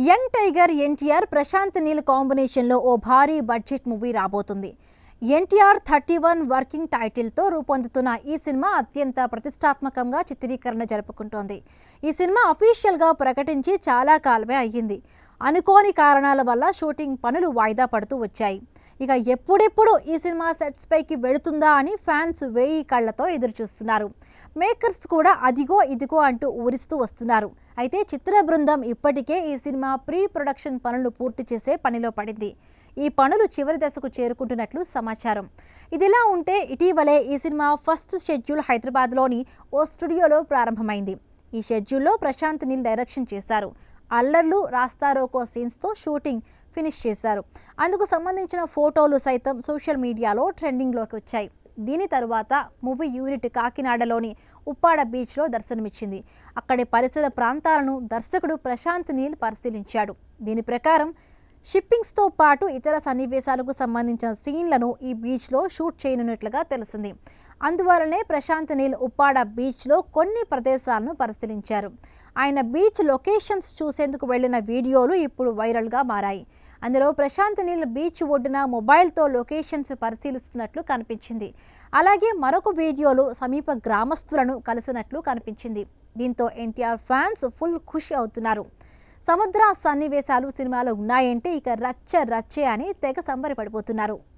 Young tiger NTR Prashanth Neel కాంబినేషన్లో ఓ భారీ budget movie రాబోతుంది. ఎన్టీఆర్ 31 వర్కింగ్ టైటిల్తో రూపొందుతున్న ఈ సినిమా అత్యంత ప్రతిష్టాత్మకంగా చిత్రీకరణ జరుపుకుంటోంది. ఈ సినిమా అఫీషియల్గా ప్రకటించి చాలా కాలమే అయ్యింది. అనుకోని కారణాల వల్ల షూటింగ్ పనులు వాయిదా పడుతూ వచ్చాయి. ఇక ఎప్పుడెప్పుడు ఈ సినిమా సెట్స్ పైకి వెళుతుందా అని ఫ్యాన్స్ వేయి కళ్లతో ఎదురుచూస్తున్నారు. మేకర్స్ కూడా అదిగో ఇదిగో అంటూ ఊరిస్తూ వస్తున్నారు. అయితే చిత్ర బృందం ఇప్పటికే ఈ సినిమా ప్రీ ప్రొడక్షన్ పనులు పూర్తి చేసే పనిలో పడింది. ఈ పనులు చివరి దశకు చేరుకుంటున్నట్లు సమాచారం. ఇదిలా ఉంటే ఇటీవలే ఈ సినిమా ఫస్ట్ షెడ్యూల్ హైదరాబాద్లోని ఓ స్టూడియోలో ప్రారంభమైంది. ఈ షెడ్యూల్లో ప్రశాంత్ నీల్ డైరెక్షన్ చేశారు. అల్లర్లు, రాస్తారోకో సీన్స్తో షూటింగ్ ఫినిష్ చేశారు. అందుకు సంబంధించిన ఫోటోలు సైతం సోషల్ మీడియాలో ట్రెండింగ్లోకి వచ్చాయి. దీని తరువాత మూవీ యూనిట్ కాకినాడలోని ఉప్పాడ బీచ్లో దర్శనమిచ్చింది. అక్కడి పరిసర ప్రాంతాలను దర్శకుడు ప్రశాంత్ నీల్ పరిశీలించాడు. దీని ప్రకారం షిప్పింగ్స్తో పాటు ఇతర సన్నివేశాలకు సంబంధించిన సీన్లను ఈ బీచ్లో షూట్ చేయనున్నట్లుగా తెలిసింది. అందువలనే ప్రశాంత్ నీల్ ఉప్పాడ బీచ్లో కొన్ని ప్రదేశాలను పరిశీలించారు. ఆయన బీచ్ లొకేషన్స్ చూసేందుకు వెళ్లిన వీడియోలు ఇప్పుడు వైరల్గా మారాయి. అందులో ప్రశాంత్ నీల్ బీచ్ ఒడ్డున మొబైల్తో లొకేషన్స్ పరిశీలిస్తున్నట్లు కనిపించింది. అలాగే మరొక వీడియోలో సమీప గ్రామస్తులను కలిసినట్లు కనిపించింది. దీంతో ఎన్టీఆర్ ఫ్యాన్స్ ఫుల్ ఖుషి అవుతున్నారు. సముద్ర సన్నివేశాలు సినిమాలో ఉన్నాయంటే ఇక రచ్చే అని తెగ సంబరపడిపోతున్నారు.